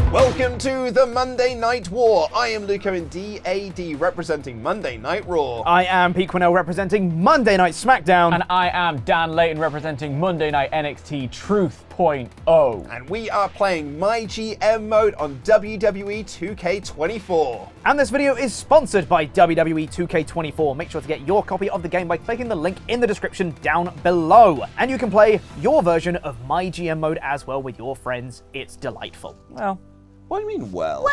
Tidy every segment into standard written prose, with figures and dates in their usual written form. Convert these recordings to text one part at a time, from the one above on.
Welcome to the Monday Night War. I am Luco in DAD representing Monday Night Raw. I am Pete Quinnell representing Monday Night SmackDown. And I am Dan Layton representing Monday Night NXT Truth.0. And we are playing MyGM mode on WWE 2K24. And this video is sponsored by WWE 2K24. Make sure to get your copy of the game by clicking the link in the description down below. And you can play your version of MyGM mode as well with your friends. It's delightful. Well, What do you mean, well?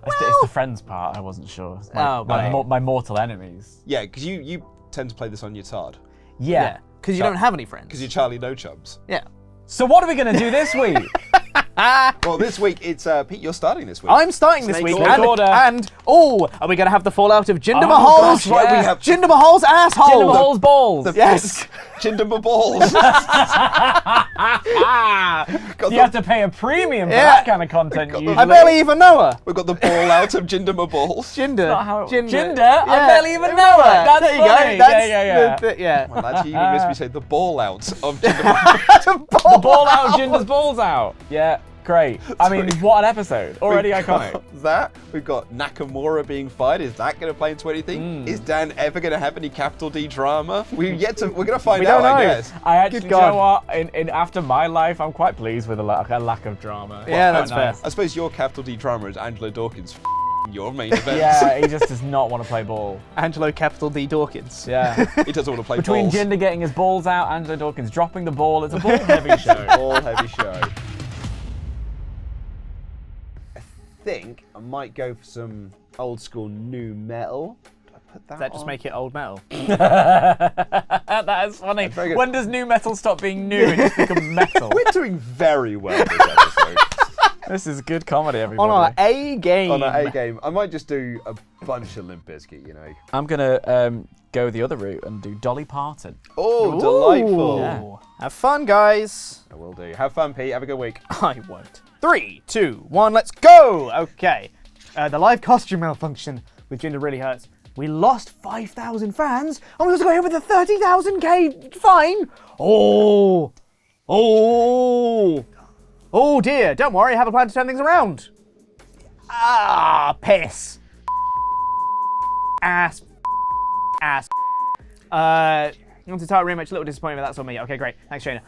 it's the friends part, I wasn't sure. My mortal enemies. Yeah, because you tend to play this on your TARD. Yeah. Because you don't have any friends. Because you're Charlie No Chubs. Yeah. So what are we going to do this week? Well, this week, it's Pete, you're starting this week. I'm starting this Snake week. order. And are we going to have the fallout of Jinder Oh, Mahal's? gosh, yeah. We have Jinder Mahal's asshole. Jinder Mahal's balls. Yes. Jinder Balls. You have to pay a premium for that kind of content usually. I barely even know her. We've got the ball out of Jinder Balls. Jinder. Jinder? I barely even know her. That's there you funny. go. That's Yeah. yeah. Well, actually, you missed me say the ball out of Jinder Balls. The ball out, Jinder's balls out. Yeah, great. I mean, what an episode. Already iconic. That, we've got Nakamura being fired. Is that going to play into anything? Is Dan ever going to have any capital D drama? We're going to find out, I guess. I actually, Good you know God. what? In after my life, I'm quite pleased with a lack of drama. Yeah, Quite that's fair. nice. I suppose your capital D drama is Angelo Dawkins your main event. Yeah, he just does not want to play ball. Angelo Capital D Dawkins. Yeah. He doesn't want to play Between balls. Jinder getting his balls out, Angelo Dawkins dropping the ball, it's a ball-heavy show. Ball heavy show. I think I might go for some old school new metal. Do I put that Does that just on? make it old metal? That is funny. very good. When does new metal stop being new and just becomes metal? We're doing very well this episode. This is good comedy, everybody. On our A game. On our A game. I might just do a bunch of Limp Bizkit, you know. I'm gonna go the other route and do Dolly Parton. Oh, delightful. Yeah. Have fun, guys. I will do. Have fun, Pete. Have a good week. I won't. 3, 2, 1, let's go! Okay. The live costume malfunction with Jinder really hurts. We lost 5,000 fans, and we also got hit with a 30,000k fine. Oh dear, don't worry, I have a plan to turn things around. Piss. Ass. Want to title rematch, a little disappointed, but that's on me. Okay, great. Thanks, Shayna.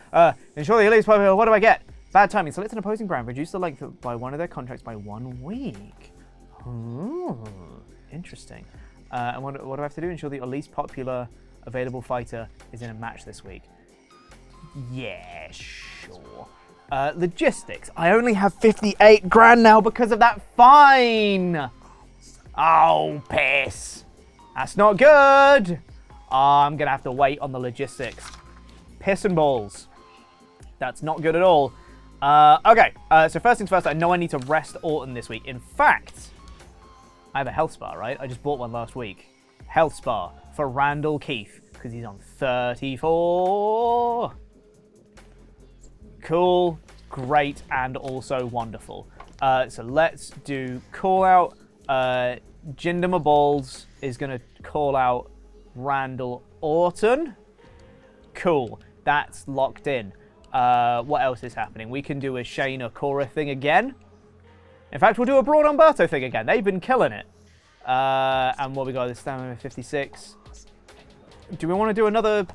Ensure the Elite's popular. What do I get? Bad timing. Select an opposing brand. Reduce the length by one of their contracts by 1 week. Interesting. And what do I have to do? Ensure the least popular available fighter is in a match this week. Yeah, sure. Logistics. I only have 58 grand now because of that fine. Oh, piss. That's not good. I'm going to have to wait on the logistics. Piss and balls. That's not good at all. Okay, so first things first, I know I need to rest Orton this week. In fact, I have a health spa, right? I just bought one last week. Health spa for Randall Keith, because he's on 34. Cool, great, and also wonderful. So let's do call out. Jinder Maballs is going to call out Randall Orton. Cool, that's locked in. What else is happening? We can do a Shayna Cora thing again. In fact, we'll do a Braun Umberto thing again. They've been killing it. And what we got this stamina 56. Do we want to do another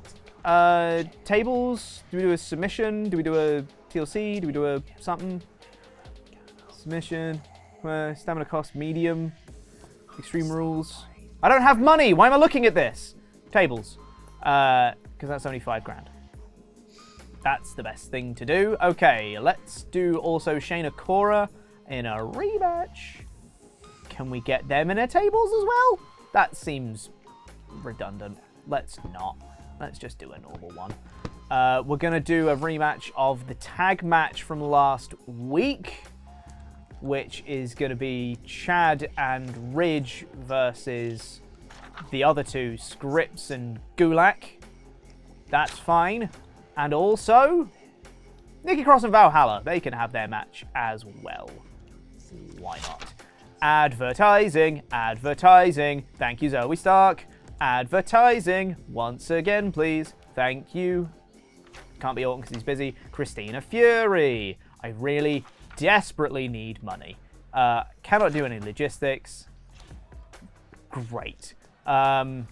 tables? Do we do a submission? Do we do a TLC? Do we do a something? Submission. Stamina cost medium. Extreme rules. I don't have money. Why am I looking at this? Tables. Because that's only 5 grand. That's the best thing to do. Okay, let's do also Shayna Cora in a rematch. Can we get them in a tables as well? That seems redundant. Let's not. Let's just do a normal one. We're going to do a rematch of the tag match from last week, which is going to be Chad and Ridge versus the other two, Scripps and Gulak. That's fine. And also, Nikki Cross and Valhalla, they can have their match as well. Why not? Advertising. Thank you, Zoe Stark. Advertising. Once again, please. Thank you. can't be Orton because he's busy. Christina Fury. I really desperately need money. Cannot do any logistics. Great. I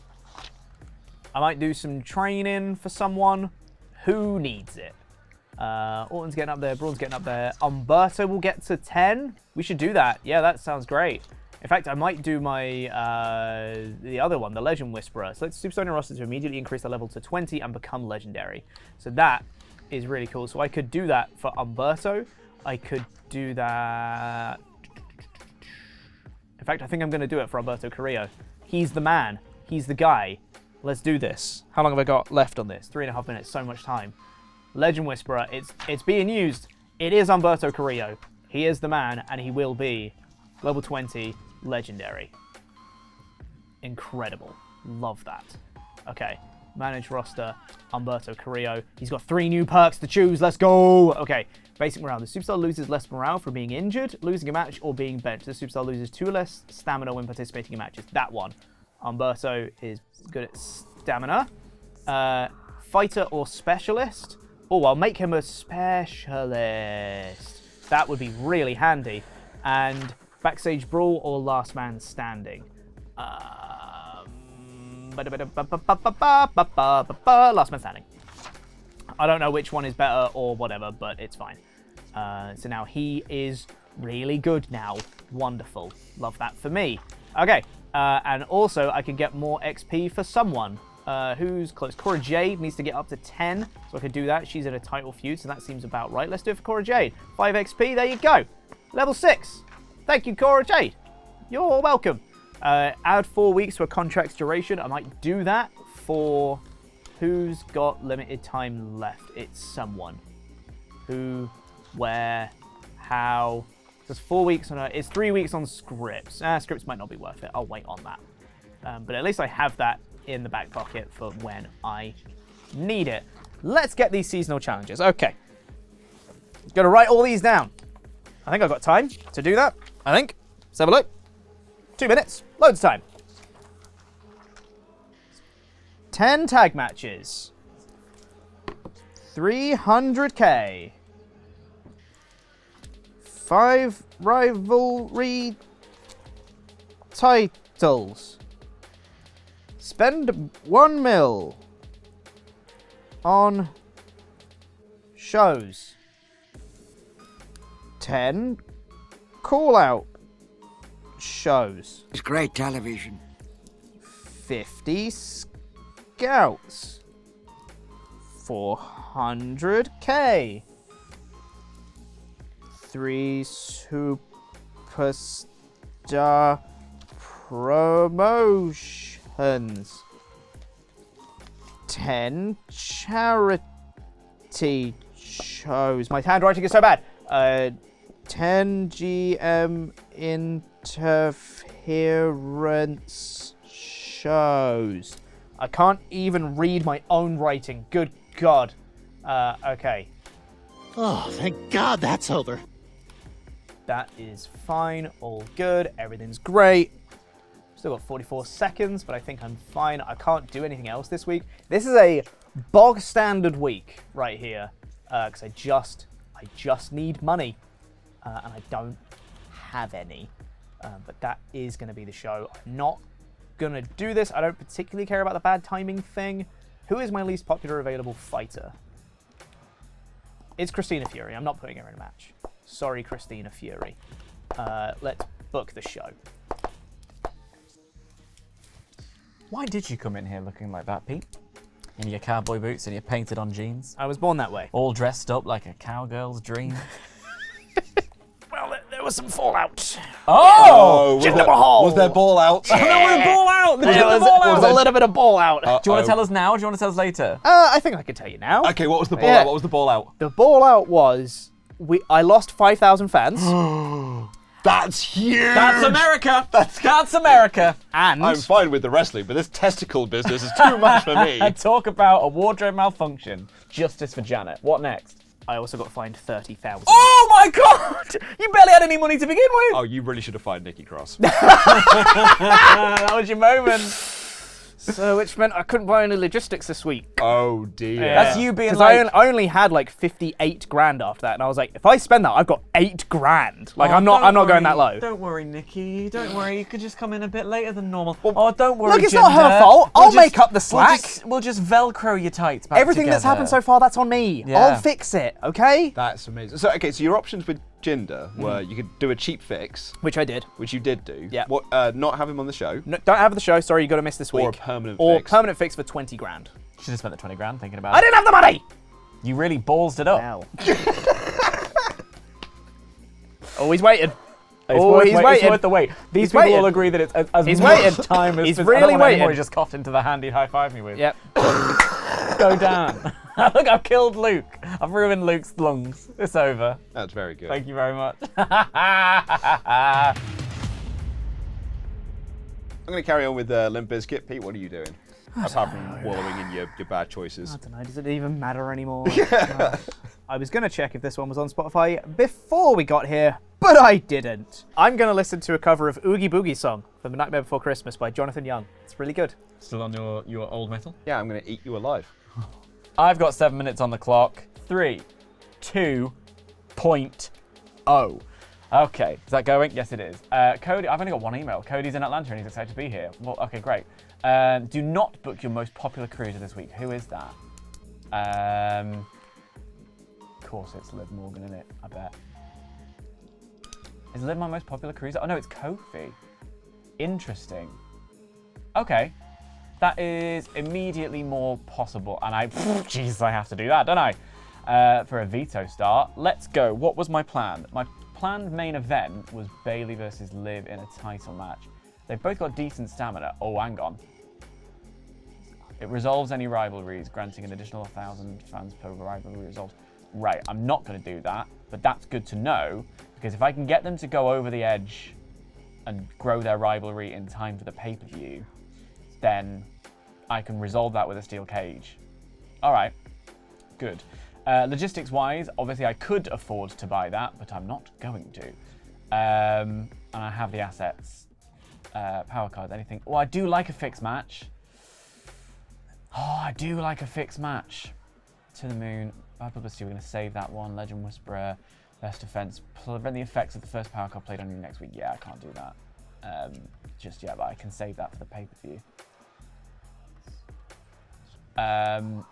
might do some training for someone. Who needs it? Orton's getting up there. Braun's getting up there. Umberto will get to 10. We should do that. Yeah, that sounds great. In fact, I might do my the other one, the Legend Whisperer. So let's Superstar roster to immediately increase the level to 20 and become legendary. So that is really cool. So I could do that for Umberto. I could do that. In fact, I think I'm going to do it for Alberto Carrillo. He's the man. He's the guy. Let's do this. How long have I got left on this? 3.5 minutes. So much time. Legend Whisperer. It's being used. It is Alberto Carrillo. He is the man, and he will be level 20 legendary. Incredible. Love that. Okay. Manage roster. Umberto Carrillo. He's got 3 new perks to choose. Let's go. Okay. Basic morale. The superstar loses less morale for being injured, losing a match, or being benched. The superstar loses 2 less stamina when participating in matches. That one. Umberto is good at stamina. Fighter or specialist? Oh, I'll make him a specialist. That would be really handy. And backstage brawl or last man standing? Last man standing. I don't know which one is better or whatever, but it's fine. So now he is really good now. Wonderful. Love that for me. Okay. And also I can get more XP for someone. Who's close? Cora Jade needs to get up to 10, so I could do that. She's in a title feud, so that seems about right. Let's do it for Cora Jade. 5 XP, there you go. Level 6. Thank you, Cora Jade. You're welcome. Add 4 weeks to a contract's duration. I might do that for who's got limited time left. It's someone. Who, where, how. There's 4 weeks on it's 3 weeks on scripts. Scripts might not be worth it. I'll wait on that. But at least I have that in the back pocket for when I need it. Let's get these seasonal challenges. Okay. Gonna write all these down. I think I've got time to do that. I think. Let's have a look. 2 minutes. Loads of time. 10 tag matches. 300k. 5 rivalry titles. Spend 1 mil on shows. 10 call-out shows. It's great television. 50 scouts. 400k. 3 superstar promotions. 10 charity shows. My handwriting is so bad. 10 GM interference shows. I can't even read my own writing. Good God. Okay. Oh, thank God that's over. That is fine. All good. Everything's great. Still got 44 seconds, but I think I'm fine. I can't do anything else this week. This is a bog standard week right here, because I just need money, and I don't have any. But that is going to be the show. I'm not going to do this. I don't particularly care about the bad timing thing. Who is my least popular available fighter? It's Christina Fury. I'm not putting her in a match. Sorry, Christina Fury. Let's book the show. Why did you come in here looking like that, Pete? In your cowboy boots and your painted on jeans? I was born that way. All dressed up like a cowgirl's dream? Well, there was some fallout. Oh! Jinder Mahal! Was there ball out? There was ball out! There was a little bit of ball out. Do you want to tell us now or do you want to tell us later? I think I can tell you now. Okay, what was the ball out? What was the ball out? The ball out was I lost 5,000 fans. That's huge! That's America! That's America! And I'm fine with the wrestling, but this testicle business is too much for me. Talk about a wardrobe malfunction. Justice for Janet. What next? I also got fined 30,000. Oh my God! You barely had any money to begin with. Oh, you really should have fined Nikki Cross. That was your moment. So, which meant I couldn't buy any logistics this week. Oh dear. Yeah. That's you being Because like... I only had like 58 grand after that, and I was like, if I spend that, I've got 8 grand. Like, Oh, I'm not don't going that worry. low. Don't worry, Nikki. Don't worry. You could just come in a bit later than normal. Oh, don't worry, Look, it's not her Jinder. fault. I'll make up the slack. We'll just Velcro your tights back Everything that's together. happened so far, that's on me. Yeah. I'll fix it, okay? That's amazing. So, okay, so your options with Jinder were you could do a cheap fix, Which I did. which you did do. Yeah. What? Not have him on the show. No, don't have the show. Sorry, you got to miss this week. Or a permanent Or fix. permanent fix for 20 grand. Should have spent the 20 grand thinking about it. I didn't have the money. You really ballsed it up. Wow. Oh, he's waiting. It's Oh, worth he's wait- waiting. It's worth the wait. These He's people waiting. all agree that it's as He's much waiting. time as He's I don't really want anymore. waiting. He just coughed into the hand he'd high-five me with. Yep. Go down. Look, I've killed Luke. I've ruined Luke's lungs. It's over. That's very good. Thank you very much. I'm going to carry on with Limp Bizkit. Pete, what are you doing? Apart from wallowing in your bad choices. I don't know, does it even matter anymore? I was going to check if this one was on Spotify before we got here, but I didn't. I'm going to listen to a cover of Oogie Boogie Song from The Nightmare Before Christmas by Jonathan Young. It's really good. Still on your old metal? Yeah, I'm going to eat you alive. I've got 7 minutes on the clock. 3, 2.0. Okay, is that going? Yes, it is. Cody, I've only got one email. Cody's in Atlanta and he's excited to be here. Well, okay, great. Do not book your most popular cruiser this week. Who is that? Of course, it's Liv Morgan, isn't it? I bet. Is Liv my most popular cruiser? Oh no, it's Kofi. Interesting. Okay. That is immediately more possible. And Jesus, I have to do that, don't I? For a veto start. Let's go. What was my plan? My planned main event was Bayley versus Liv in a title match. They've both got decent stamina. Oh, hang on. It resolves any rivalries, granting an additional 1,000 fans per rivalry resolved. Right, I'm not going to do that, but that's good to know, because if I can get them to go over the edge and grow their rivalry in time for the pay-per-view, then I can resolve that with a steel cage. All right, good. Logistics-wise, obviously I could afford to buy that, but I'm not going to. And I have the assets. Power cards, anything. Oh, I do like a fixed match. Oh, I do like a fixed match. To the moon. Bad publicity, we're going to save that one. Legend Whisperer, best defense. Prevent the effects of the first power card played on you next week. Yeah, I can't do that just yet, but I can save that for the pay-per-view. To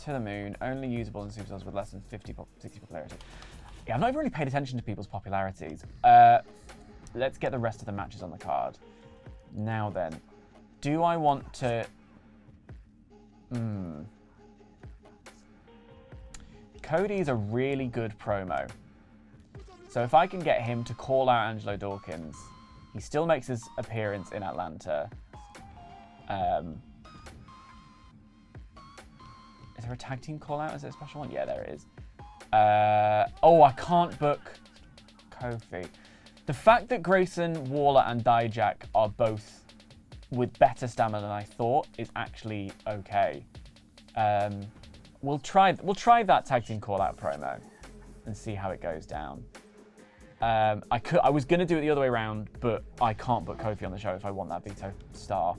the moon. Only usable in superstars with less than 60 popularity. Yeah, I've not even really paid attention to people's popularities. Let's get the rest of the matches on the card. Now then, do I want to... Cody's a really good promo. So if I can get him to call out Angelo Dawkins, he still makes his appearance in Atlanta. Is there a tag team call out? Is it a special one? Yeah, there it is. Oh, I can't book Kofi. The fact that Grayson, Waller, and Dijak are both with better stamina than I thought is actually okay. We'll try that tag team call out promo and see how it goes down. I was gonna do it the other way around, but I can't put Kofi on the show if I want that veto star.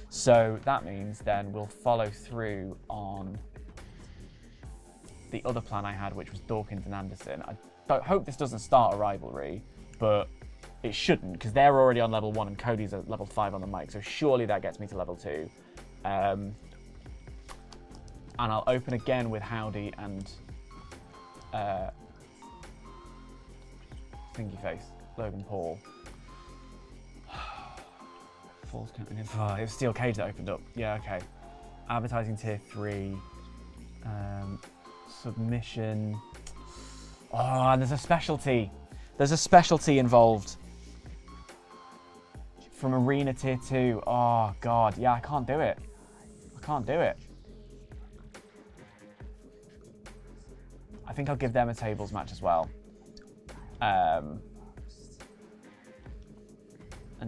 So that means then we'll follow through on the other plan I had, which was Dawkins and Anderson. I hope this doesn't start a rivalry, but it shouldn't, because they're already on level 1 and Cody's at level 5 on the mic, so surely that gets me to level 2. And I'll open again with Howdy and Thingy Face, Logan Paul. Falls counting in. Oh, it was Steel Cage that opened up. Yeah, okay. Advertising tier 3. Submission. Oh, and there's a specialty. There's a specialty involved. From Arena tier 2. Oh, God. Yeah, I can't do it. I can't do it. I think I'll give them a tables match as well. And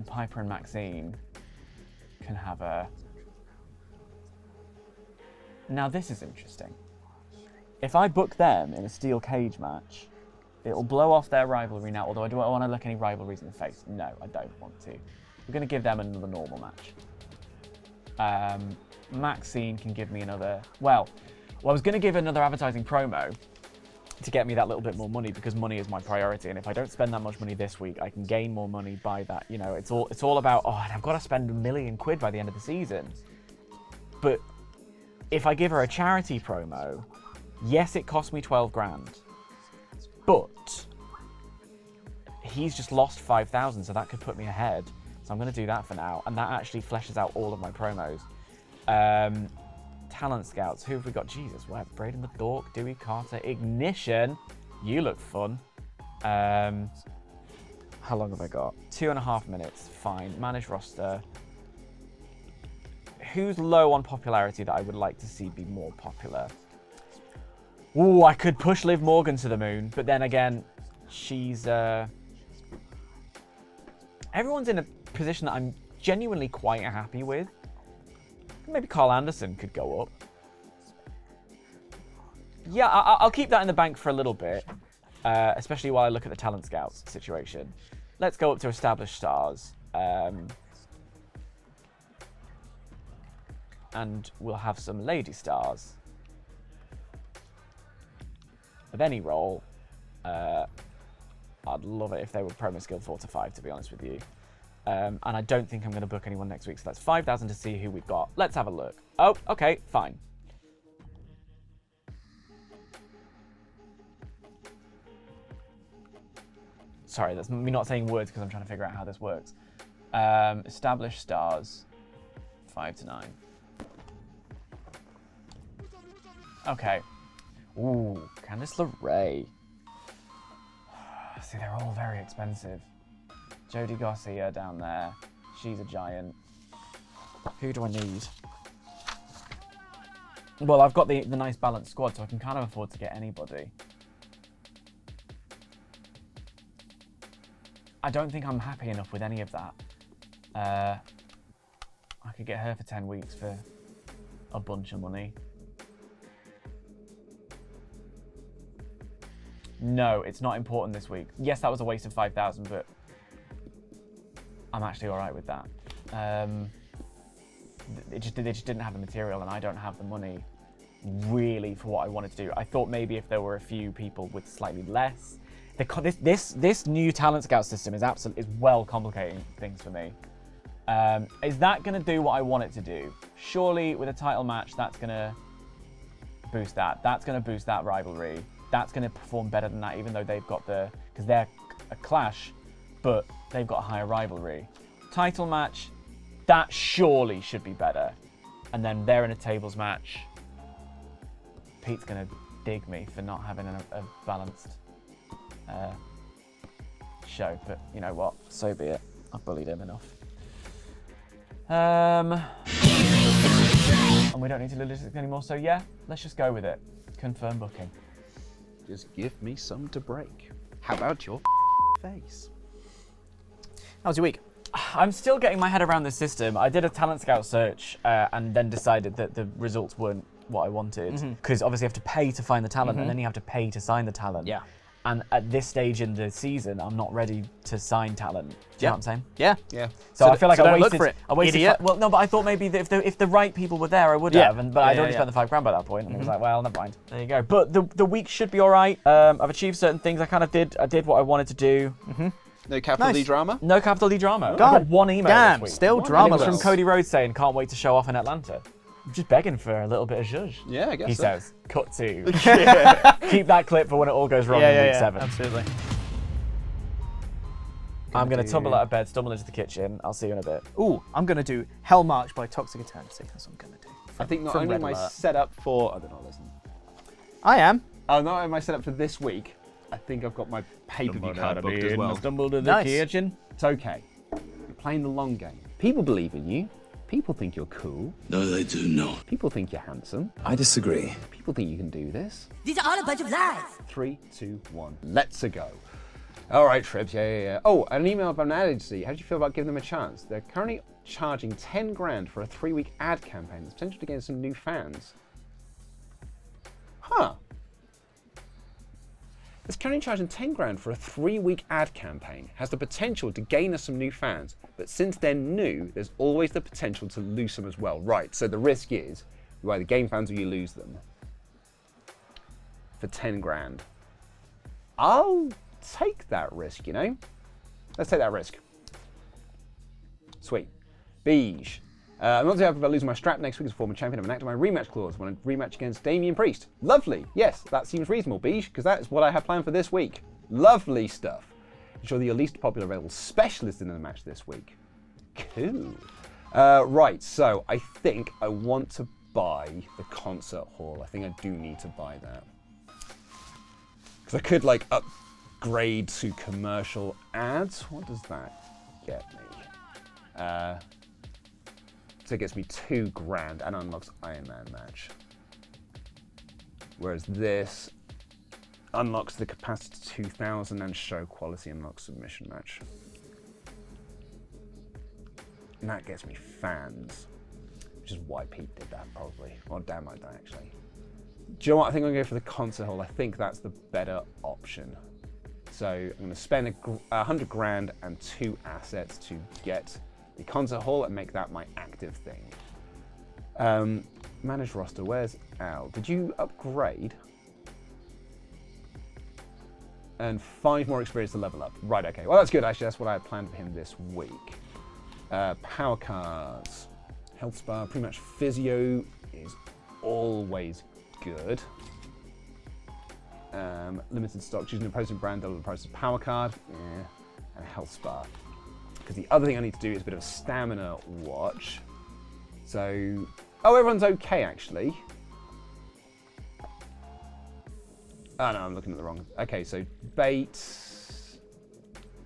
Piper and Maxine can have a... Now this is interesting. If I book them in a steel cage match, it'll blow off their rivalry now, although I don't want to look any rivalries in the face. No, I don't want to. We're going to give them another normal match. Maxine can give me another. Well, I was going to give another advertising promo to get me that little bit more money because money is my priority, and if I don't spend that much money this week, I can gain more money by that. You know, it's all about I've got to spend £1 million by the end of the season. But if I give her a charity promo, yes, it cost me 12 grand, but he's just lost 5,000, so that could put me ahead. So I'm going to do that for now, and that actually fleshes out all of my promos. Talent scouts, who have we got? Jesus, we have Braden the Dork, Dewey Carter, Ignition. You look fun. How long have I got? 2.5 minutes. Fine. Manage roster. Who's low on popularity that I would like to see be more popular? Ooh, I could push Liv Morgan to the moon, but then again, she's everyone's in a position that I'm genuinely quite happy with. Maybe Carl Anderson could go up. Yeah, I'll keep that in the bank for a little bit, especially while I look at the talent scouts situation. Let's go up to established stars. And we'll have some lady stars of any role. I'd love it if they were promo skill 4 to 5, to be honest with you. And I don't think I'm going to book anyone next week, so that's 5,000 to see who we've got. Let's have a look. Oh, okay, fine. Sorry, that's me not saying words because I'm trying to figure out how this works. Established stars, 5 to 9. Okay. Ooh, Candice LeRae. See, they're all very expensive. Jodie Garcia down there. She's a giant. Who do I need? Well, I've got the nice balanced squad, so I can kind of afford to get anybody. I don't think I'm happy enough with any of that. I could get her for 10 weeks for a bunch of money. No, it's not important this week. Yes, that was a waste of 5,000, but I'm actually all right with that. They just didn't have the material, and I don't have the money really for what I wanted to do. I thought maybe if there were a few people with slightly less. This new talent scout system is well complicating things for me. Is that going to do what I want it to do? Surely with a title match, that's going to boost that. That's going to boost that rivalry. That's going to perform better than that, even though they've got because they're a clash, but they've got a higher rivalry. Title match, that surely should be better. And then they're in a tables match. Pete's going to dig me for not having a balanced show, but you know what? So be it. I've bullied him enough. And we don't need to logistics anymore, so yeah, let's just go with it. Confirm booking. Just give me some to break. How about your face? How was your week? I'm still getting my head around this system. I did a talent scout search and then decided that the results weren't what I wanted. Because obviously you have to pay to find the talent and then you have to pay to sign the talent. Yeah. And at this stage in the season, I'm not ready to sign talent. Do you know what I'm saying? Yeah. Yeah. So I feel like I wasted. Look for it, I wasted. idiot. Well, no, but I thought maybe that if the right people were there, I would have. But I'd already spent the £5 by that point, and I was like, well, never mind. There you go. But the week should be all right. I've achieved certain things. I did what I wanted to do. No capital D drama? No capital D drama. God, I got one email damn, this week. still And it drama. was from Cody Rhodes saying, can't wait to show off in Atlanta. I'm just begging for a little bit of zhuzh. Yeah, I guess He so. says, cut to. Keep that clip for when it all goes wrong in week 7. Absolutely. I'm going to tumble out of bed, stumble into the kitchen. I'll see you in a bit. Ooh, I'm going to do Hell March by Toxic Eternity. That's what I'm going to do. I think not from only Red am I Alert. set up for... I don't know, listen. I am. Oh, not only am I set up for this week, I think I've got my pay-per-view card booked as well. Stumble to the Nice. kitchen. It's okay. You're playing the long game. People believe in you. People think you're cool. No, they do not. People think you're handsome. I disagree. People think you can do this. These are all a bunch of lies. 3, 2, 1. Let's go. All right, Tribs. Yeah. Oh, an email about an ad agency. How do you feel about giving them a chance? They're currently charging 10 grand for a 3-week ad campaign. There's potential to gain some new fans. Huh. There's currently charging 10 grand for a 3-week ad campaign. Has the potential to gain us some new fans, but since they're new, there's always the potential to lose some as well. Right, so the risk is you either gain fans or you lose them. For 10 grand. I'll take that risk, you know? Let's take that risk. Sweet. Beige. I'm not too happy about losing my strap next week as former champion. I'm enacting my rematch clause. I want a rematch against Damian Priest. Lovely. Yes, that seems reasonable, Beige, because that is what I have planned for this week. Lovely stuff. Ensure that your least popular available specialist in the match this week. Cool. Right, so I think I want to buy the concert hall. I think I do need to buy that. Because I could, like, upgrade to commercial ads. What does that get me? So it gets me 2 grand and unlocks Iron Man match. Whereas this unlocks the capacity to 2000 and show quality unlocks submission match. And that gets me fans, which is why Pete did that probably. Or Dan might that actually. Do you know what? I think I'm going to go for the concert hall. I think that's the better option. So I'm going to spend 100 grand and 2 assets to get the concert hall and make that my active thing. Manage roster, where's Al? Did you upgrade? And 5 more experience to level up. Right, okay. Well, that's good, actually. That's what I had planned for him this week. Power cards. Health spa, pretty much physio is always good. Limited stock, choosing an opposing brand, double the price of power card. Yeah. And health spa. Because the other thing I need to do is a bit of a stamina watch. So, oh, everyone's okay actually. Oh no, I'm looking at the wrong. Okay, so bait.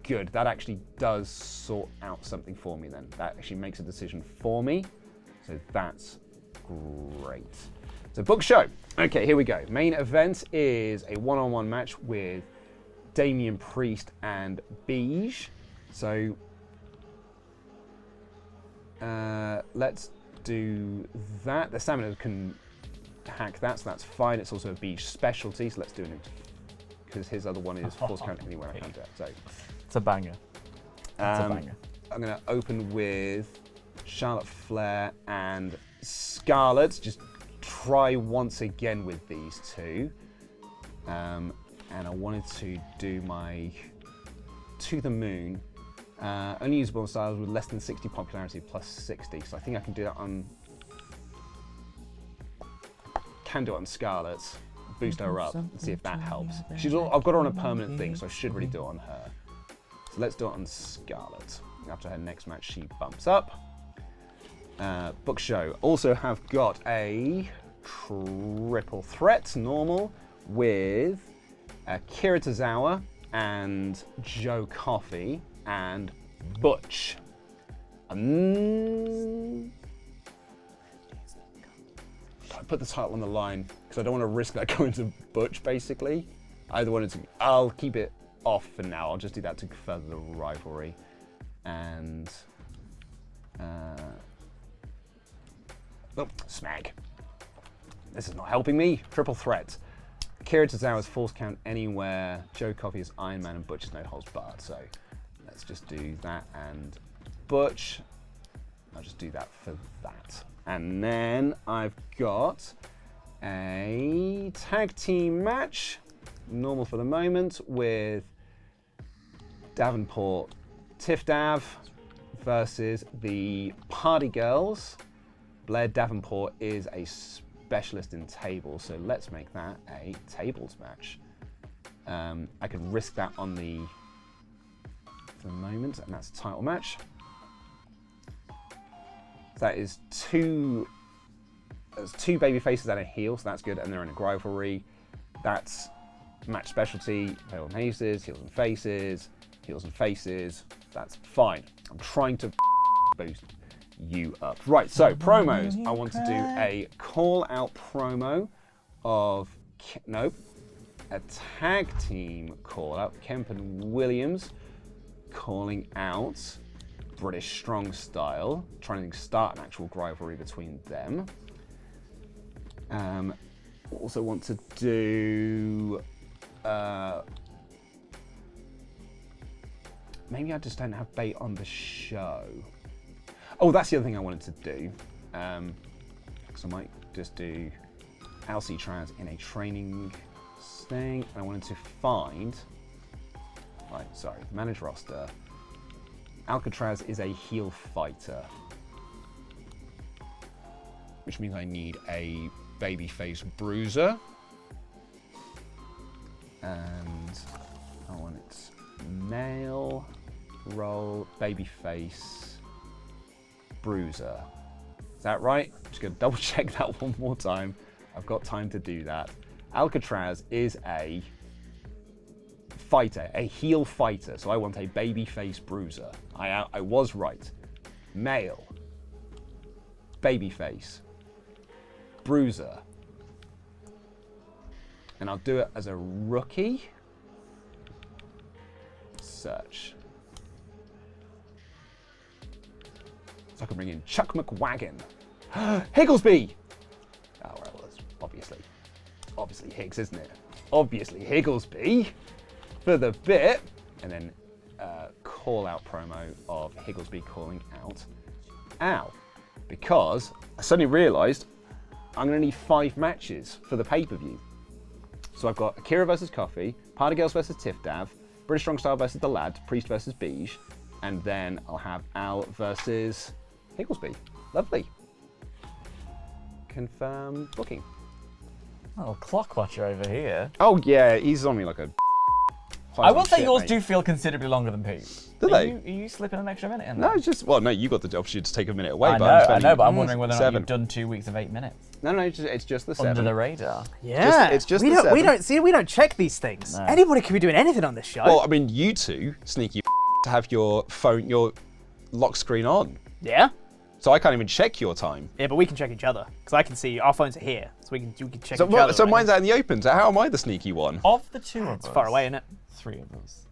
Good, that actually does sort out something for me then. That actually makes a decision for me. So that's great. So book show. Okay, here we go. Main event is a one-on-one match with Damian Priest and Beige. So let's do that. The stamina can hack that, so that's fine. It's also a Beige specialty, so let's do it because his other one is force count anywhere I can do it. So it's a banger. It's a banger. I'm going to open with Charlotte Flair and Scarlett. Just try once again with these two. And I wanted to do my To the Moon. Only usable on styles with less than 60 popularity plus 60. So I think I can do that on. Can do it on Scarlett. Boost her up and see if that helps. I've got her on a permanent thing, so I should really do it on her. So let's do it on Scarlett. After her next match, she bumps up. Book show. Also have got a triple threat normal with Kira Tozawa and Joe Coffey and Butch. I put the title on the line because I don't want to risk that going to Butch, basically. I'll keep it off for now. I'll just do that to further the rivalry. And smag. This is not helping me. Triple threat. Kira Tozawa's force count anywhere. Joe Coffey is Iron Man and Butch is no holds barred. So let's just do that and Butch. I'll just do that for that. And then I've got a tag team match, normal for the moment, with Davenport Tiff Dav versus the Party Girls. Blair Davenport is a specialist in tables, so let's make that a tables match. I could risk that on for the moment, and that's a title match. That is there's 2 baby faces and a heel, so that's good, and they're in a rivalry. That's match specialty, heels and faces, heels and faces, heels and faces. That's fine. I'm trying to boost you up. Right, so promos. I want to do a call-out promo of, a tag team call-out. Kemp and Williams calling out British Strong Style, trying to start an actual rivalry between them. Also want to do maybe I just don't have bait on the show. Oh, that's the other thing I wanted to do. So I might just do Alcatraz in a training thing. I wanted to find, manage roster. Alcatraz is a heel fighter, which means I need a babyface bruiser. And I want it male, roll, babyface, bruiser. Is that right? I'm just gonna double check that one more time. I've got time to do that. Alcatraz is a fighter, a heel fighter, so I want a babyface bruiser. I was right. Male, babyface, bruiser. And I'll do it as a rookie. Search. So I can bring in Chuck McWagon. Higglesby! Oh, well, that's obviously Higgs, isn't it? Obviously Higglesby for the bit. And then call out promo of Higglesby calling out Al. Because I suddenly realised I'm going to need 5 matches for the pay-per-view. So I've got Akira versus Coffee, Party Girls versus Tiff Dav, British Strong Style versus The Lad, Priest versus Beige, and then I'll have Al versus Higglesby. Lovely. Confirm booking. Little clock watcher over here. Oh yeah, he's on me like a... I will say yours do feel considerably longer than Pete's. Do they? Are you slipping an extra minute in No, there? it's just... Well, no, you got the opportunity to take a minute away. I know, but I'm wondering whether or not you've done 2 weeks of 8 minutes. No, it's just the 7. Under the radar. Yeah. It's just we the don't 7. we don't check these things. No. Anybody can be doing anything on this show. Well, I mean, you two, sneaky to have your phone, your lock screen on. yeah. So I can't even check your time. Yeah, but we can check each other because I can see our phones are here, so we can check each other. So right? mine's out in the open, so how am I the sneaky one? Of the 2 of us. It's far away, isn't it? 3 of us.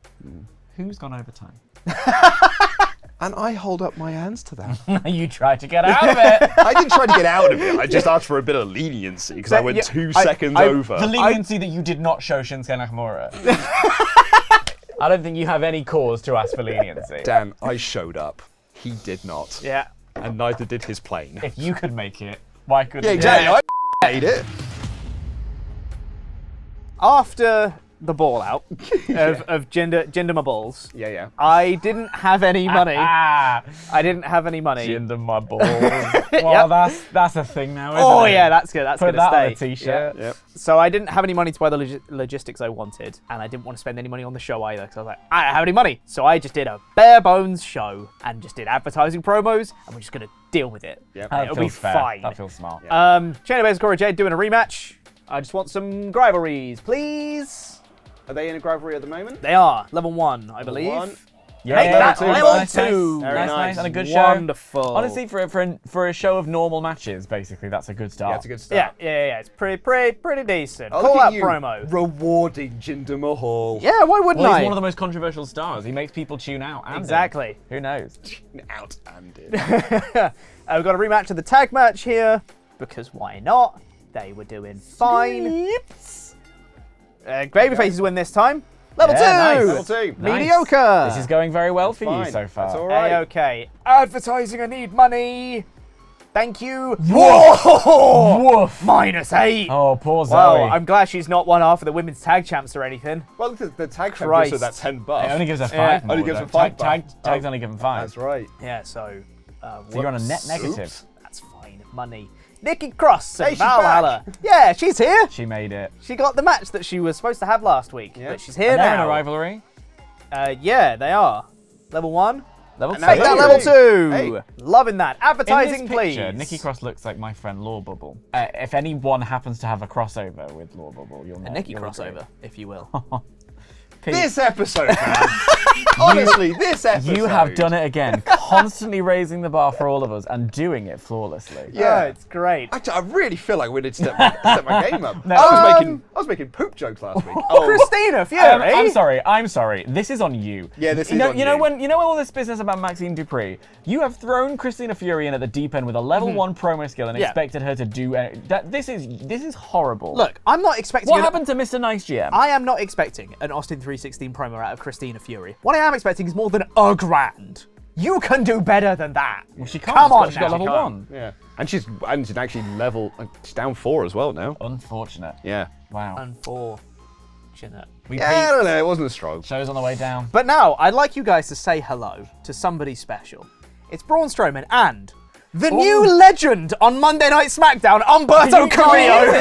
Who's gone overtime? And I hold up my hands to that. You tried to get out of it. I didn't try to get out of it. I just asked for a bit of leniency because I went 2 seconds over. The leniency that you did not show Shinsuke Nakamura. I don't think you have any cause to ask for leniency. Dan, I showed up. He did not. Yeah. And neither did his plane. If you could make it, why couldn't Yeah, you? exactly. I made it. After the ball out of Jinder my balls, Yeah. I didn't have any money. Ah, I didn't have any money. Jinder my balls. Well, that's a thing now, isn't it? Oh yeah, that's good. That's Put gonna that on stay. a t-shirt. Yep. So I didn't have any money to buy the logistics I wanted, and I didn't want to spend any money on the show either, because I was like, I don't have any money. So I just did a bare bones show and just did advertising promos, and we're just gonna deal with it. Yep. That It'll be feels fair. fine. That feels smart. Shayna Baszler, Cora Jade doing a rematch. I just want some rivalries, please. Are they in a rivalry at the moment? They are level 1, I believe. 1. Yeah, Make that two. level nice, 2. Nice, Very nice, nice. and a good Wonderful. show. Honestly, for a show of normal matches, basically, that's a good start. Yeah, it's a good start. Yeah. It's pretty decent. Oh, Call look at out you, promo. Rewarding Jinder Mahal. Yeah, why wouldn't Well, I? he's one of the most controversial stars. He makes people tune out. And Exactly. in. Who knows? Out and in. We've got a rematch of the tag match here, because why not? They were doing fine. Babyfaces win this time. Level 2! nice. Level 2. Nice. Mediocre. This is going very well for you Fine. so far. That's all right. A-okay. Advertising, I need money. Thank you. Whoa! Woof! -8. Oh, poor Zoe. Well, I'm glad she's not one half of the women's tag champs or anything. Well, the tag champ Christ. gives her that 10 buff. It only gives her 5 Yeah. more. Only gives though. her 5 Tag's buff. only given 5. That's right. Yeah, so... So you're on a net negative. Oops. That's fine. Money. Nikki Cross and Hey, she's Valhalla. Yeah, she's here. She made it. She got the match that she was supposed to have last week, Yeah. but she's here And they're in now. a rivalry. Yeah, they are. Level 1. Level And 2. now Make that Hey. level 2. Hey. Loving that. In this Advertising, picture, please. Nikki Cross looks like my friend Law Bubble. If anyone happens to have a crossover with Law Bubble, you'll know. A Nikki you'll crossover, if you will. Pete, This episode, man. Honestly, this episode. you have done it again, constantly raising the bar for all of us and doing it flawlessly. Yeah. Oh, it's great. I really feel like we need to step my game up. No. I was making poop jokes last week. Oh, Christina Fury. I'm sorry. This is on you. Yeah, this is you know, on you know you. when all this business about Maxine Dupree, you have thrown Christina Fury in at the deep end with a level 1 promo skill and Yeah. expected her to do that. This is horrible. Look, I'm not expecting... what happened to Mr. Nice GM? I am not expecting an Austin 3 316 promo out of Christina Fury. What I am expecting is more than $1,000. You can do better than that. Well, she can't. Come on, She's got now. level 1. Yeah. And she's actually level. She's down 4 as well now. Unfortunate. Yeah. Wow. Unfortunate. We Yeah, I don't peaked. know. It wasn't as strong. Show's on the way down. But now, I'd like you guys to say hello to somebody special. It's Braun Strowman and the new legend on Monday Night SmackDown, Humberto Carrillo.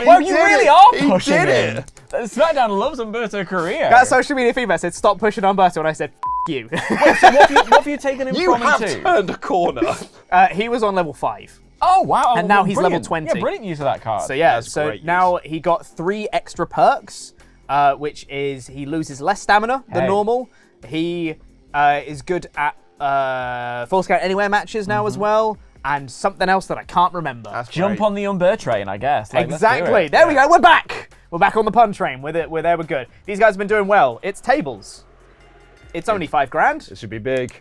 Well, you really are pushing did him. it. SmackDown loves Humberto Carrillo. That social media feedback said, stop pushing Humberto, and I said, you. So what have you taken him You from have and to? turned a corner. He was on level 5. Oh, wow. And now he's level Brilliant. 20. Yeah, brilliant use of that card. So yeah, That's so great now he got 3 extra perks, which is he loses less stamina than Hey. normal. He is good at full scout anywhere matches now as well, and something else that I can't remember. That's Jump great. on the Umber train, I guess. Like, let's do Exactly. it. There we go. We're back. We're back on the pun train. We're there. We're good. These guys have been doing well. It's tables. It's only $5,000. This should be big.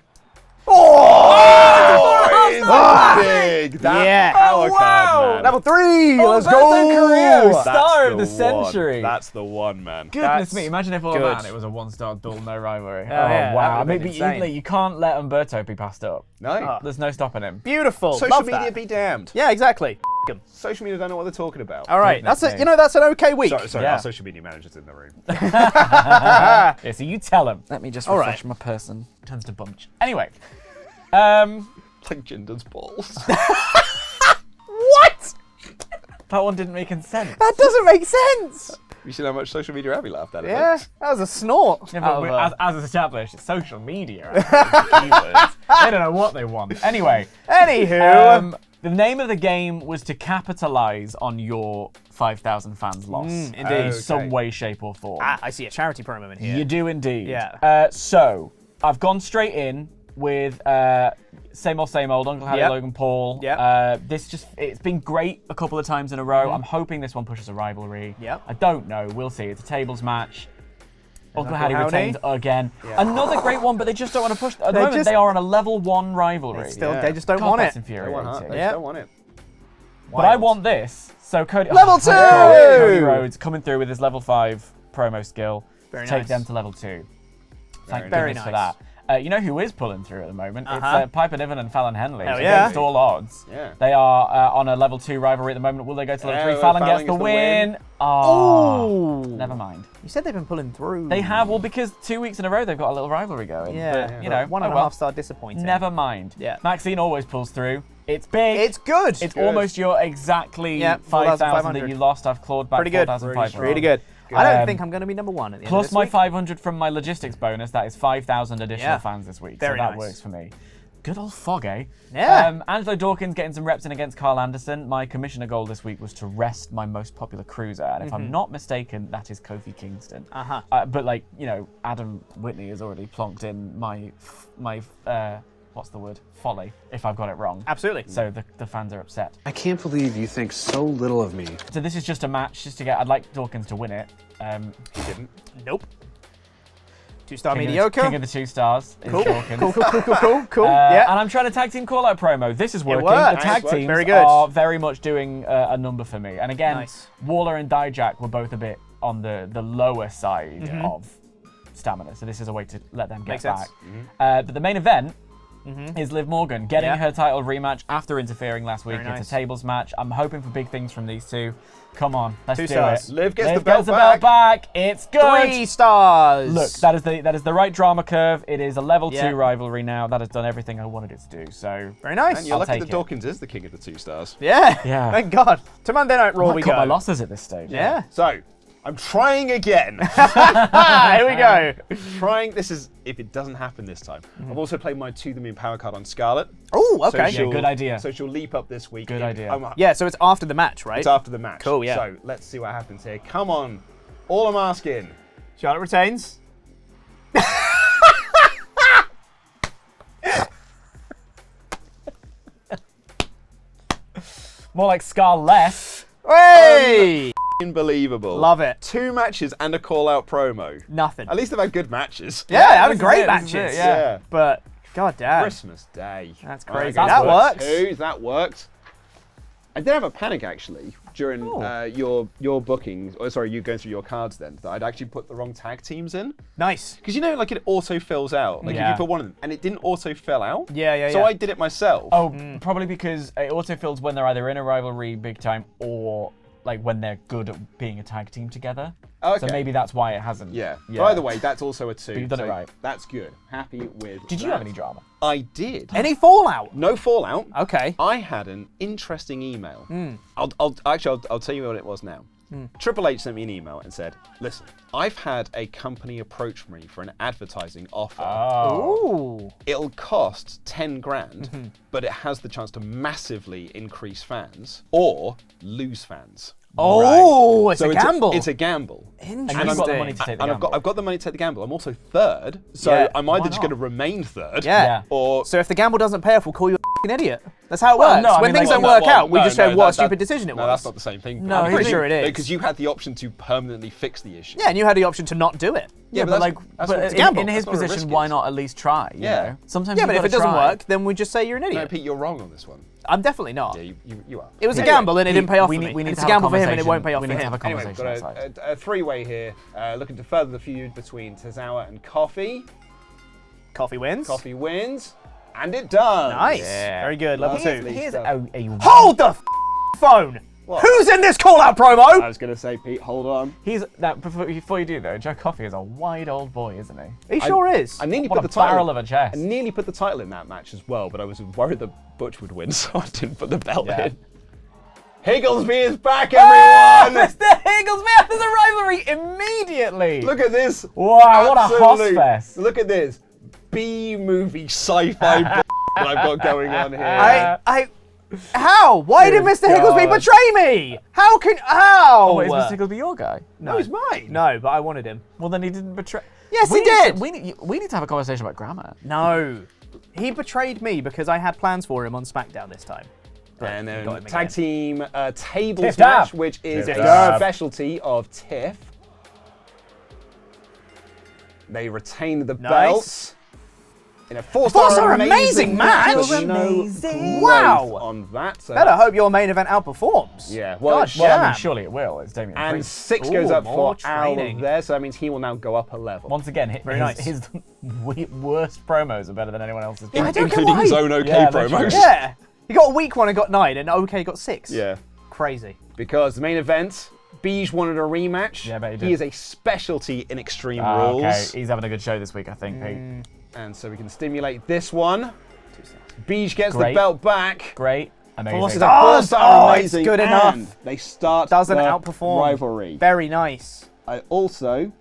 Oh! It's big. That Yeah. power Oh, wow. card, man. Level 3. Let's Humberto go. Carrillo, That's star of the one. century. That's the one, man. Goodness That's me, imagine if all good. of that and it was a 1-star duel, no rivalry. Oh, yeah, that wow. would've been Maybe insane. you can't let Umberto be passed up. No. There's no stopping him. Beautiful. Social Love media that. be damned. Yeah, exactly. Social media don't know what they're talking about. All right. Goodness That's me. that's an okay week. Sorry, Yeah. our social media manager's in the room. Yeah, so you tell him. Let me just All refresh right. my person. Turns to bunch. Anyway. Like Jinder's balls. What? That one didn't make any sense. That doesn't make sense. You see how much social media Abby laughed at it. Yeah, that was a snort. Yeah, out but of, as established, it's social media. Keywords. They don't know what they want. Anyway, Anywho. the name of the game was to capitalize on your 5,000 fans loss. indeed. In some way, shape, or form. I see a charity promo in here. You do indeed. Yeah. So, I've gone straight in with same old Uncle Harry, Yep. Logan Paul. Yep. It's been great a couple of times in a row. I'm hoping this one pushes a rivalry. Yep. I don't know. We'll see. It's a tables match. Uncle Harry Howdy. retains again. Another great one, but they just don't want to push. At the They moment, just- they are on a level 1 rivalry. They just don't God, want that's it. They want infuriating. it. They Yeah. just don't want it. But I want this. So Cody. Level Cody 2! Rhodes coming through with his level 5 promo skill. Very Take nice. them to level 2. Thank Very goodness for nice. that. You know who is pulling through at the moment? Uh-huh. It's Piper Niven and Fallon Henley. Hell yeah. Against all odds. Yeah. They are on a level 2 rivalry at the moment. Will they go to level 3? Yeah, Fallon Fallon gets the gets the win. win. Oh, Ooh. never mind. You said they've been pulling through. They have, well, because 2 weeks in a row they've got a little rivalry going. Yeah. But, you know, 1.5 oh well. star disappointing. Never mind. Yeah. Maxine always pulls through. It's big. It's good. It's good. almost your exactly Yeah, 5,000 that 4,500. you lost. I've clawed back pretty good. 4,500. Pretty good. I don't Um, think I'm going to be number 1 at the end Plus of this my week. 500 from my logistics bonus. That is 5,000 additional Yeah. fans this week. Very so that nice. works for me. Good old Fog, eh? Yeah. Angelo Dawkins getting some reps in against Carl Anderson. My commissioner goal this week was to rest my most popular cruiser. And if I'm not mistaken, that is Kofi Kingston. Uh-huh. But, like, you know, Adam Whitney has already plonked in my what's the word? Folly, if I've got it wrong. Absolutely. So the fans are upset. I can't believe you think so little of me. So this is just a match, just to get. I'd like Dawkins to win it. He didn't. Nope. 2-star King mediocre. King of the 2 stars. Is Cool. Dawkins. Cool. And Yeah. I'm trying to tag team call out promo. This is working. works. The tag Nice work. teams Very good. are very much doing a number for me. And again, Nice. Waller and Dijak were both a bit on the lower side of stamina. So this is a way to let them get Makes sense. back. But the main event is Liv Morgan getting Yeah. her title rematch after interfering last week. Very nice. It's a tables match. I'm hoping for big things from these two. Come on, let's 2 do stars. it. Liv gets Liv the belt gets the belt back. It's good. 3 stars. Look, that is the right drama curve. It is a level Yeah. 2 rivalry now. That has done everything I wanted it to do. So Very nice. And you're I'll lucky take that it. Dawkins is the king of the 2 stars. Yeah. Yeah. Thank God. To Monday Night Raw I we might cut go. my losses at this stage. Yeah. So, I'm trying again. Here we go. Trying. This is if it doesn't happen this time. I've also played my To The Moon power card on Scarlet. Oh, So okay. she'll- good idea. So she'll leap up this week. Good idea. Yeah, so it's after the match, right? It's after the match. Cool, yeah. So let's see what happens here. Come on. All I'm asking. Charlotte retains. More like Scarlett. Hey! Unbelievable. Love it. 2 matches and a call-out promo. Nothing. At least they've had good matches. Yeah, having this is great it, this is matches. it, yeah. But, god damn. Christmas Day. That's All right, crazy. guys, That works. 2. That worked. I did have a panic actually during your bookings, or sorry, you going through your cards then, that I'd actually put the wrong tag teams in. Nice. Because you know, like it auto fills out. Like if you put one of them, and it didn't auto fill out. So I did it myself. Oh, probably because it auto fills when they're either in a rivalry big time or like when they're good at being a tag team together. Okay. So maybe that's why it hasn't. Yeah. But either way, that's also a 2. But you've done it right. That's good. Happy with Did you that. have any drama? I did. Any fallout? No fallout. Okay. I had an interesting email. I'll tell you what it was now. Triple H sent me an email and said, listen, I've had a company approach me for an advertising offer. Ooh. It'll cost 10 grand, but it has the chance to massively increase fans or lose fans. Oh, it's So a gamble. It's a gamble. Interesting. And you've got the money to take the And gamble. I've got the money to take the gamble. I'm also third, so Yeah. I'm either Why just not? going to remain third, Yeah. or So if the gamble doesn't pay off, we'll call you a f***ing idiot. That's how it Well, works. no, I when mean, things like- don't work out, we no, just no, say what a that- stupid decision it was. No, that's not the same thing. No, I'm pretty sure it is. Because you had the option to permanently fix the issue. Yeah, and you had the option to not do it. Yeah, but like, that's what it's a in, gamble. in his That's what a position, risk why is. not at least try? You Yeah. know? Sometimes Yeah, you've but if gotta it doesn't try. work, then we just say you're an No, idiot. Pete, you're wrong on this one. I'm definitely not. Yeah, you are. It was a Anyway, gamble and it didn't pay off we for need- me. we need It's to a have a gamble for him and it conversation. won't pay off We for need to him. have a Anyway, we've conversation got outside. a three-way here, looking to further the feud between Tozawa and Coffee. Coffee wins. Coffee wins, and it does. Nice. Yeah. Very good. Level Lovely. 2. Here's stuff. a Hold the phone. What? Who's in this call-out promo? I was going to say, Pete, hold on. He's that before you do though. Joe Coffey is a wide old boy, isn't he? He sure is. I nearly What put a the title. barrel of a chest. I nearly put the title in that match as well, but I was worried that Butch would win, so I didn't put the belt Yeah. in. Higglesby is back, everyone! Mr. Higglesby, there's a rivalry immediately. Look at this. Wow, what a absolute- hoss fest. Look at this. B-movie sci-fi that I've got going on here. How? Why did Good Mr. Higglesby God. betray me? How? Oh, wait, is Mr. Higglesby your guy? No, he's mine. No, but I wanted him. Well, then he didn't betray. Yes, we he need to- did. we need to have a conversation about grammar. No. He betrayed me because I had plans for him on SmackDown this time. But And we then got him tag again. team tables Tiff match, Tap. which is Tiff a Tap. specialty of Tiff. They retained the Nice. belts in a four-star Four-star amazing match. But no Amazing. Wow. growth on that. So Better that's- hope your main event outperforms. Yeah, well, God Well, I mean, damn. surely it will. It's Damien And Priest. 6 goes Ooh, up more for Al training. there, so that means he will now go up a level. Once again, Very nice. his worst promos are better than anyone else's. Yeah, I don't get including why. his own OK Yeah, literally. promos. Yeah. He got a weak one and got 9, and OK got 6. Yeah. Crazy. Because the main event, Beige wanted a rematch. Yeah, I bet he He did. is a specialty in Extreme Ah, Rules. okay, he's having a good show this week, I think, Pete. And so we can stimulate this one. Beige gets Great. the belt back. Great, amazing. This is a four-star it's amazing. good and enough. They start Doesn't the outperform. rivalry. Very nice. I also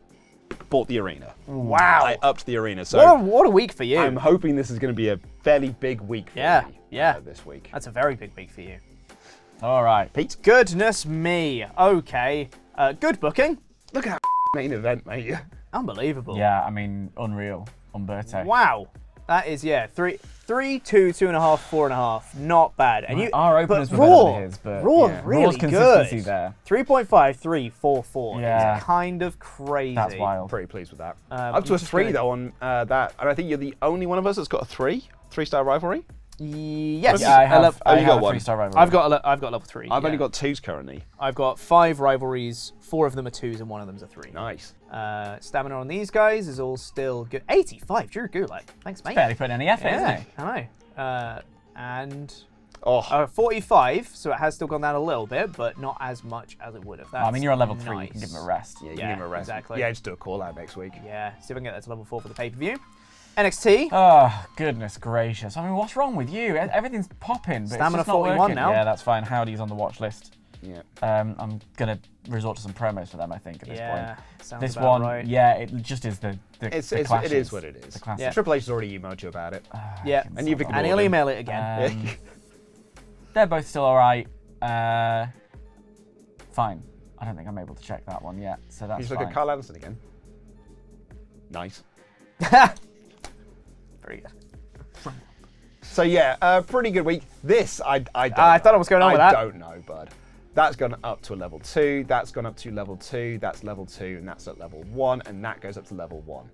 bought the arena. Wow. I upped the arena. So What a week for you. I'm hoping this is going to be a fairly big week for Yeah, me yeah. this week. That's a very big week for you. All right. Pete, Goodness me. Okay. Good booking. look at that main event, mate. Unbelievable. Yeah, I mean, unreal. Umberto. Wow. That is, 3, 2, 2.5, 4.5. Not bad. And you, Our openers but were better Raw, than his, but Raw, yeah. really Raw's consistency good. there. 3.5, 3, 4, 4. Yeah. It's kind of crazy. That's wild. Pretty pleased with that. I'm Up to a just 3 gonna- though on that. And I think you're the only one of us that's got a 3-star rivalry. Yes. Yeah, I have, love- Oh, you I got have one. a 3-star rivalry. I've got level 3. I've yeah. only got 2s currently. I've got 5 rivalries. 4 of them are 2s and 1 of them's a 3. Nice. Stamina on these guys is all still good. 85, Drew Gulak. Thanks, mate. barely putting any effort, Yeah, isn't he? I know. And Oh, 45, so it has still gone down a little bit, but not as much as it would have. That's I mean, you're on level 3. You nice. can give him a rest. yeah, you Yeah, give him a rest. exactly. Yeah, just do a call out next week. Yeah, see if I can get that to level 4 for the pay-per-view. NXT. Oh, goodness gracious. I mean, what's wrong with you? Everything's popping, but Stamina it's just not 41 working. now. Yeah, that's fine. Howdy's on the watch list. Yeah. I'm going to resort to some promos for them, I think, at this Yeah, point. sounds This about one, right. yeah, it just is the It clashes. is what it is. The clashes. Yeah. Triple H has already emailed you about it. Yeah, And you've ignored and he'll him. email it again. They're both still all right. Fine. I don't think I'm able to check that one yet, so that's You just look fine. at Carl Anderson again. Nice. Very good. So yeah, pretty good week. This I don't. I know. thought I was going on with that. I don't know, bud. That's gone up to a level 2. That's gone up to level 2. That's level 2, and that's at level 1, and that goes up to level 1.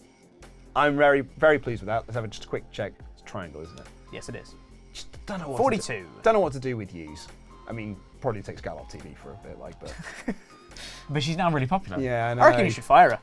I'm very, very pleased with that. Let's have just a quick check. It's triangle, isn't it? Yes, it is. Just don't know what 42. To do. Don't know what to do with yous. I mean, probably take Scarlett off TV for a bit, like, but But she's now really popular. yeah, I know. I reckon you should fire her.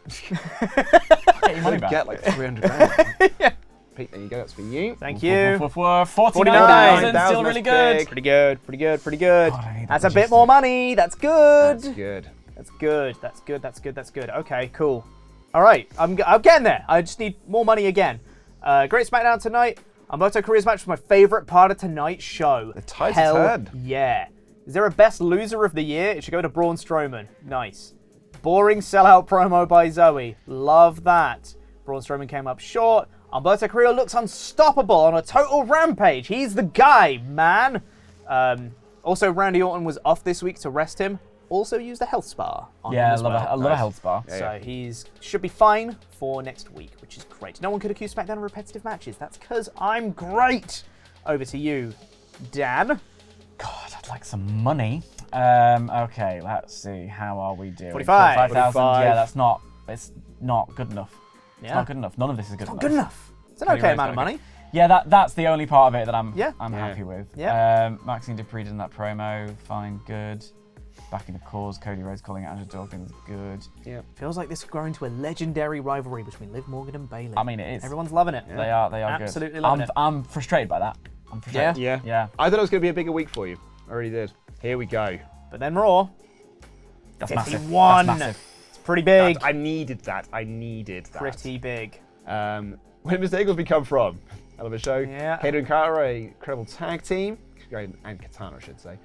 Get your money back. Get like 300 grand. Pete, there you go. That's for you. Thank you. 49,000, still really good. big. Pretty good, pretty good, pretty good. God, I need That's that a bit more money. That's good. That's good. That's good. That's good. That's good. That's good. Okay, cool. All right, I'm getting there. I just need more money again. Great SmackDown tonight. Humberto Carrillo's match was my favorite part of tonight's show. The tide's Hell turned. yeah. Is there a best loser of the year? It should go to Braun Strowman. Nice. Boring sellout promo by Zoe. Love that. Braun Strowman came up short. Humberto Carrillo looks unstoppable on a total rampage. He's the guy, man. Also, Randy Orton was off this week to rest him. Also used a health spa on him Yeah, I as love, well. I love a health spa. So he's should be fine for next week, which is great. No one could accuse SmackDown of repetitive matches. That's because I'm great. Over to you, Dan. God, I'd like some money. Okay, let's see. How are we doing? 45. 45,000. 45. Yeah, it's not good enough. It's Yeah. not good enough. None of this is good enough. Not good enough. It's an Cody okay Rhodes amount of gotta money. Yeah, that's the only part of it that I'm Yeah. happy with. Yeah. Maxine Dupree did that promo, fine, good. Backing the cause, Cody Rhodes calling out Angela Dawkins, good. Yeah. Feels like this could grow into a legendary rivalry between Liv Morgan and Bayley. I mean, it is. Everyone's loving it. They are good. Absolutely loving it. I'm frustrated by that. I'm frustrated. Yeah. Yeah. I thought it was going to be a bigger week for you. I really did. Here we go. But then Raw, That's massive. 51. That's massive. It's pretty big. I needed that. I needed that. Pretty big. Where did Mr. Eagles come from? Hell of a show. Yeah. Hayden and Carter, a incredible tag team. And Katana, I should say.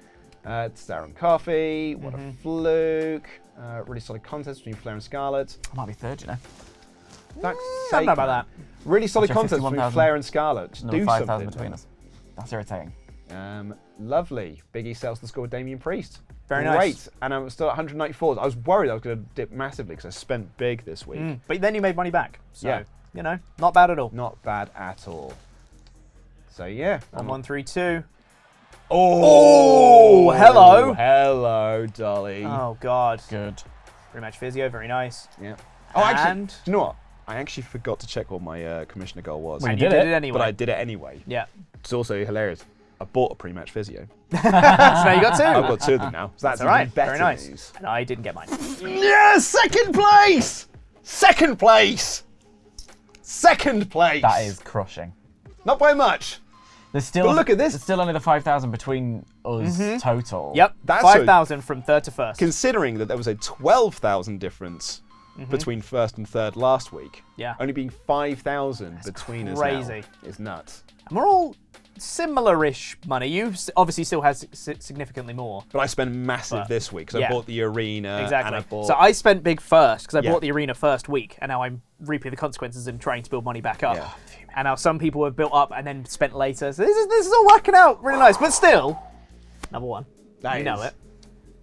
Star and Coffee. What a fluke. Really solid contest between Flair and Scarlett. I might be third, you know. Fuck's I don't know sake, about that. man. Really solid After contest between 51,000. Flair and Scarlett. Just Another do 5,000 something. between us. That's irritating. Lovely. Big E sells the score with Damian Priest. Very Great. nice. And I'm still at 194. I was worried I was going to dip massively because I spent big this week. But then you made money back. So, Yeah. you know, not bad at all. Not bad at all. So yeah. 1132. Oh, hello. Hello, Dolly. Oh, God. Good. Rematch physio, very nice. Yeah. Oh, actually, And- do you know what? I actually forgot to check what my commissioner goal was. Well, And you you did did it, it anyway. But I did it anyway. Yeah. It's also hilarious. I bought a pre-match physio. So now you got two. I've got two of them now. So that's all right. even better Very nice. news. And I didn't get mine. Yeah, second place! Second place! Second place! That is crushing. Not by much. There's still. But look at this. There's still only the 5,000 between us total. Yep. That's 5,000 from third to first. Considering that there was a 12,000 difference between first and third last week. Yeah. Only being 5,000 between us crazy. now is nuts. And we're all similar-ish money. You obviously still has significantly more. But I spent massive this week because yeah. I bought the arena Exactly. and I bought... So I spent big first because I Yeah. bought the arena first week, and now I'm reaping the consequences and trying to build money back up. Yeah. And now some people have built up and then spent later. So this is all working out really nice. But still, number one. That you know is- it.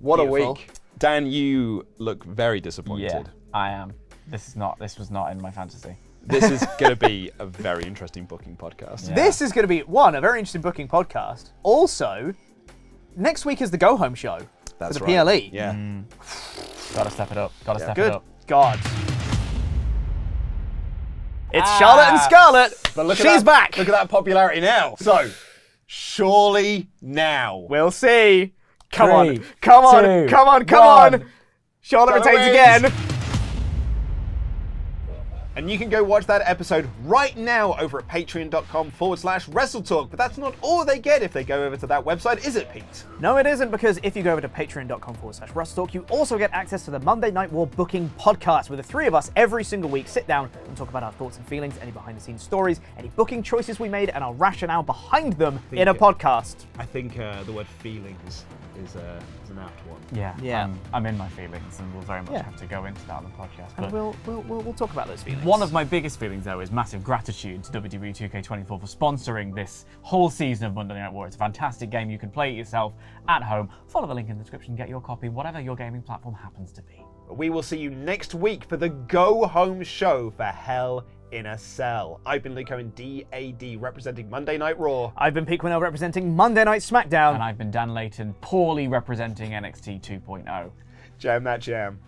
What Beautiful. a week. Dan, you look very disappointed. Yeah, I am. This was not in my fantasy. This is going to be a very interesting booking podcast. Yeah. This is going to be, one, a very interesting booking podcast. Also, next week is the go-home show That's for the right. PLE. Yeah. Gotta step it up. Gotta step it Good up. God. It's Charlotte and Scarlett. But look at She's that, back. Look at that popularity now. So, surely now. We'll see. Come on. Three, Come on. two, Come on. Come one. on. Charlotte Charlotte retains wins. again. And you can go watch that episode right now over at patreon.com/WrestleTalk. But that's not all they get if they go over to that website, is it, Pete? No, it isn't, because if you go over to patreon.com/WrestleTalk, you also get access to the Monday Night War booking podcast, where the three of us every single week sit down and talk about our thoughts and feelings, any behind-the-scenes stories, any booking choices we made, and our rationale behind them in a podcast. I think the word feelings is an apt one. Yeah. I'm in my feelings, and we'll very much Yeah. have to go into that on the podcast. And But we'll talk about those feelings. one of my biggest feelings, though, is massive gratitude to WWE 2K24 for sponsoring this whole season of Monday Night War. It's a fantastic game. You can play it yourself at home. Follow the link in the description, get your copy, whatever your gaming platform happens to be. We will see you next week for the Go Home show for Hell in a Cell. I've been Luke Owen, DAD, representing Monday Night Raw. I've been Pete Quinnell representing Monday Night SmackDown. And I've been Dan Layton, poorly representing NXT 2.0. Jam that jam.